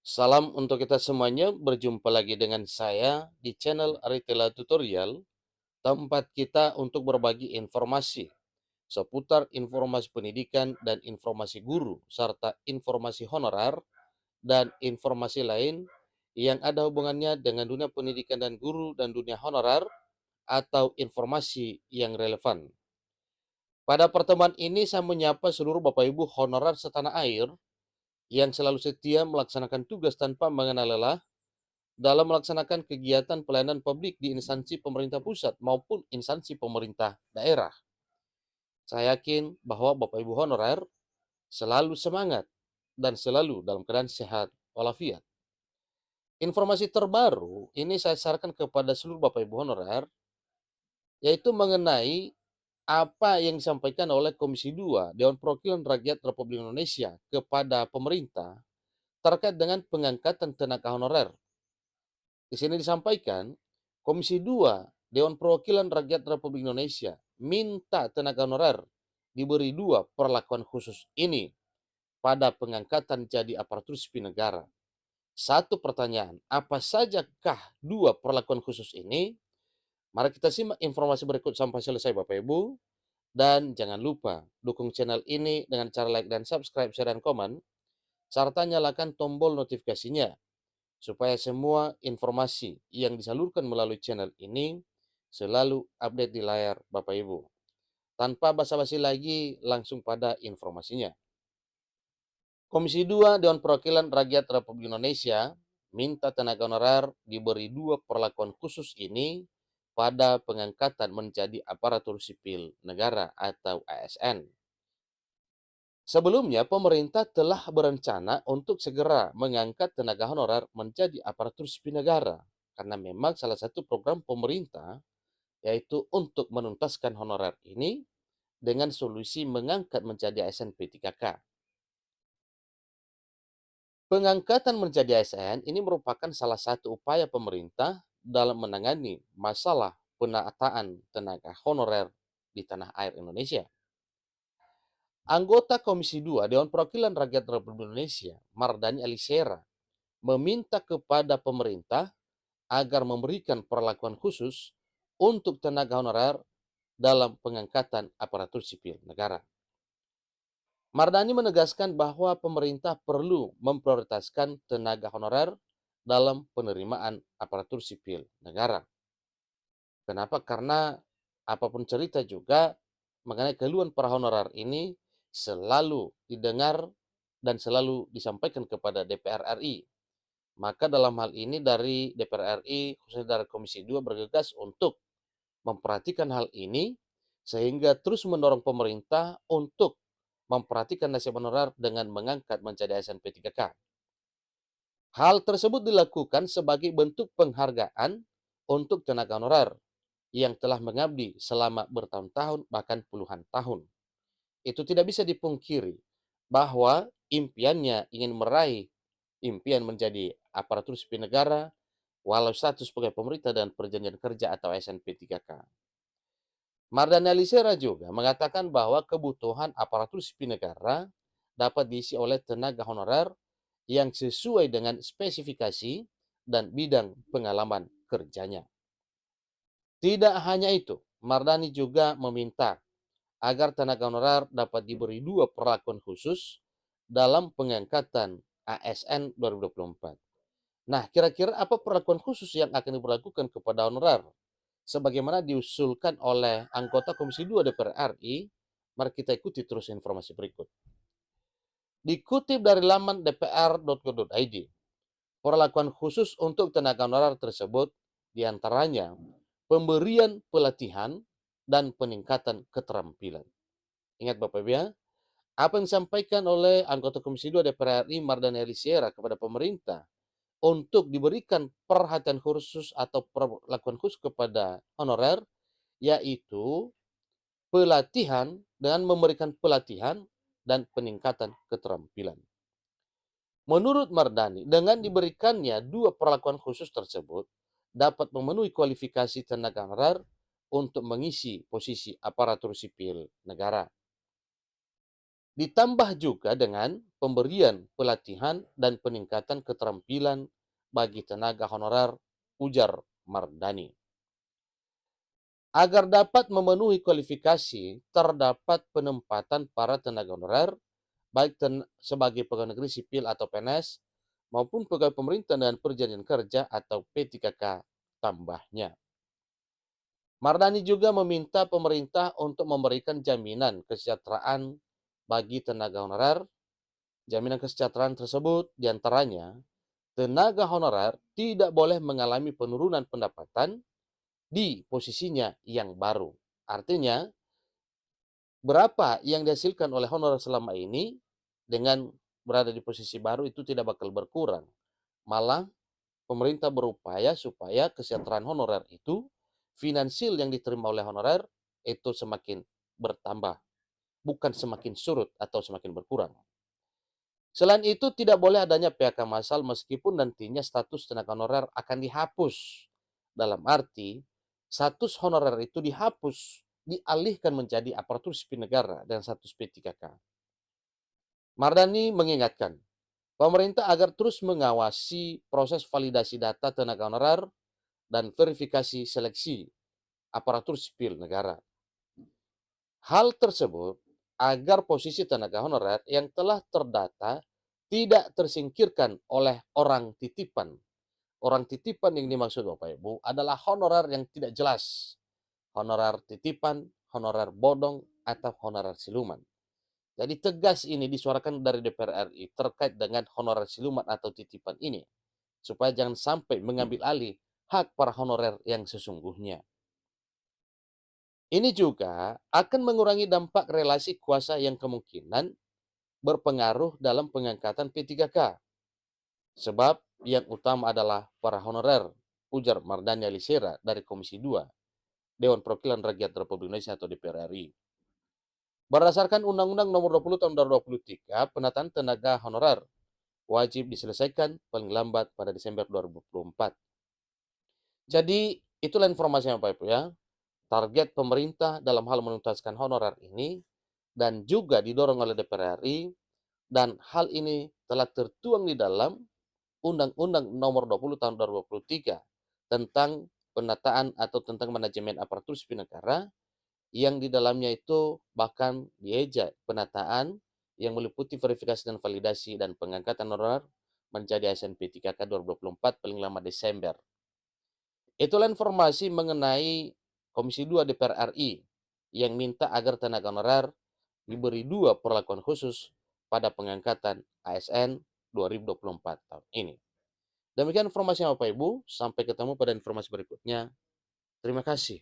Salam untuk kita semuanya, berjumpa lagi dengan saya di channel Aritela Tutorial, tempat kita untuk berbagi informasi seputar informasi pendidikan dan informasi guru, serta informasi honorer dan informasi lain yang ada hubungannya dengan dunia pendidikan dan guru dan dunia honorer atau informasi yang relevan. Pada pertemuan ini saya menyapa seluruh Bapak Ibu honorer setanah air yang selalu setia melaksanakan tugas tanpa mengenal lelah dalam melaksanakan kegiatan pelayanan publik di instansi pemerintah pusat maupun instansi pemerintah daerah. Saya yakin bahwa Bapak Ibu honorer selalu semangat dan selalu dalam keadaan sehat walafiat. Informasi terbaru ini saya sarankan kepada seluruh Bapak Ibu honorer, yaitu mengenai apa yang disampaikan oleh Komisi 2 Dewan Perwakilan Rakyat Republik Indonesia kepada pemerintah terkait dengan pengangkatan tenaga honorer. Di sini disampaikan, Komisi 2 Dewan Perwakilan Rakyat Republik Indonesia minta tenaga honorer diberi dua perlakuan khusus ini pada pengangkatan jadi aparatur sipil negara. Satu pertanyaan, apa sajakah dua perlakuan khusus ini? Mari kita simak informasi berikut sampai selesai Bapak Ibu. Dan jangan lupa dukung channel ini dengan cara like dan subscribe, share, dan komen, serta nyalakan tombol notifikasinya supaya semua informasi yang disalurkan melalui channel ini selalu update di layar Bapak Ibu. Tanpa basa-basi lagi, langsung pada informasinya. Komisi 2 Dewan Perwakilan Rakyat Republik Indonesia minta tenaga honorer diberi dua perlakuan khusus ini pada pengangkatan menjadi aparatur sipil negara atau ASN. Sebelumnya, pemerintah telah berencana untuk segera mengangkat tenaga honorer menjadi aparatur sipil negara, karena memang salah satu program pemerintah yaitu untuk menuntaskan honorer ini dengan solusi mengangkat menjadi ASN P3K. Pengangkatan menjadi ASN ini merupakan salah satu upaya pemerintah dalam menangani masalah penataan tenaga honorer di tanah air Indonesia. Anggota Komisi 2 Dewan Perwakilan Rakyat Republik Indonesia, Mardani Alisera, meminta kepada pemerintah agar memberikan perlakuan khusus untuk tenaga honorer dalam pengangkatan aparatur sipil negara. Mardani menegaskan bahwa pemerintah perlu memprioritaskan tenaga honorer dalam penerimaan aparatur sipil negara. Kenapa? Karena apapun cerita juga mengenai keluhan para honorer ini selalu didengar dan selalu disampaikan kepada DPR RI. Maka dalam hal ini dari DPR RI, khususnya dari Komisi 2 bergegas untuk memperhatikan hal ini sehingga terus mendorong pemerintah untuk memperhatikan nasib honorer dengan mengangkat menjadi ASN P3K. Hal tersebut dilakukan sebagai bentuk penghargaan untuk tenaga honorer yang telah mengabdi selama bertahun-tahun bahkan puluhan tahun. Itu tidak bisa dipungkiri bahwa impiannya ingin meraih impian menjadi aparatur sipil negara walau status sebagai pemerintah dan perjanjian kerja atau SNP3K. Mardani Alisera juga mengatakan bahwa kebutuhan aparatur sipil negara dapat diisi oleh tenaga honorer yang sesuai dengan spesifikasi dan bidang pengalaman kerjanya. Tidak hanya itu, Mardani juga meminta agar tenaga honorer dapat diberi dua perlakuan khusus dalam pengangkatan ASN 2024. Nah, kira-kira apa perlakuan khusus yang akan diberlakukan kepada honorer? Sebagaimana diusulkan oleh anggota Komisi 2 DPR RI, mari kita ikuti terus informasi berikut. Dikutip dari laman dpr.go.id, perlakuan khusus untuk tenaga honorer tersebut diantaranya pemberian pelatihan dan peningkatan keterampilan. Ingat Bapak Ibu ya, apa yang disampaikan oleh anggota Komisi 2 DPR RI Mardani Alisera kepada pemerintah untuk diberikan perhatian khusus atau perlakuan khusus kepada honorer, yaitu pelatihan dengan memberikan pelatihan dan peningkatan keterampilan. Menurut Mardani, dengan diberikannya dua perlakuan khusus tersebut dapat memenuhi kualifikasi tenaga honorer untuk mengisi posisi aparatur sipil negara. Ditambah juga dengan pemberian pelatihan dan peningkatan keterampilan bagi tenaga honorer, ujar Mardani. Agar dapat memenuhi kualifikasi, terdapat penempatan para tenaga honorer, baik sebagai pegawai negeri sipil atau PNS, maupun pegawai pemerintah dengan perjanjian kerja atau P3K tambahnya. Mardani juga meminta pemerintah untuk memberikan jaminan kesejahteraan bagi tenaga honorer. Jaminan kesejahteraan tersebut diantaranya, tenaga honorer tidak boleh mengalami penurunan pendapatan di posisinya yang baru. Artinya, berapa yang dihasilkan oleh honorer selama ini dengan berada di posisi baru itu tidak bakal berkurang. Malah pemerintah berupaya supaya kesejahteraan honorer itu, finansial yang diterima oleh honorer itu semakin bertambah, bukan semakin surut atau semakin berkurang. Selain itu, tidak boleh adanya PHK massal meskipun nantinya status tenaga honorer akan dihapus. Dalam arti, status honorer itu dihapus, dialihkan menjadi aparatur sipil negara dan status P3K. Mardani mengingatkan, pemerintah agar terus mengawasi proses validasi data tenaga honorer dan verifikasi seleksi aparatur sipil negara. Hal tersebut agar posisi tenaga honorer yang telah terdata tidak tersingkirkan oleh orang titipan. Orang titipan yang dimaksud Bapak Ibu adalah honorer yang tidak jelas. Honorer titipan, honorer bodong, atau honorer siluman. Jadi tegas ini disuarakan dari DPR RI terkait dengan honorer siluman atau titipan ini. Supaya jangan sampai mengambil alih hak para honorer yang sesungguhnya. Ini juga akan mengurangi dampak relasi kuasa yang kemungkinan berpengaruh dalam pengangkatan P3K. Sebab yang utama adalah para honorer, ujar Mardani Alisera dari Komisi 2, Dewan Perwakilan Rakyat Republik Indonesia atau DPR RI. Berdasarkan Undang-Undang Nomor 20 Tahun 2023, penataan tenaga honorer wajib diselesaikan paling lambat pada Desember 2024. Jadi, itulah informasinya Bapak Ibu ya. Target pemerintah dalam hal menuntaskan honorer ini dan juga didorong oleh DPR RI, dan hal ini telah tertuang di dalam Undang-Undang Nomor 20 Tahun 2023 tentang penataan atau tentang manajemen aparatur sipil negara, yang di dalamnya itu bahkan dieja penataan yang meliputi verifikasi dan validasi dan pengangkatan honorer menjadi ASN P3K 2024 paling lama Desember. Itulah informasi mengenai Komisi 2 DPR RI yang minta agar tenaga honorer diberi 2 perlakuan khusus pada pengangkatan ASN 2024 tahun ini. Demikian informasi Bapak Ibu, sampai ketemu pada informasi berikutnya. Terima kasih.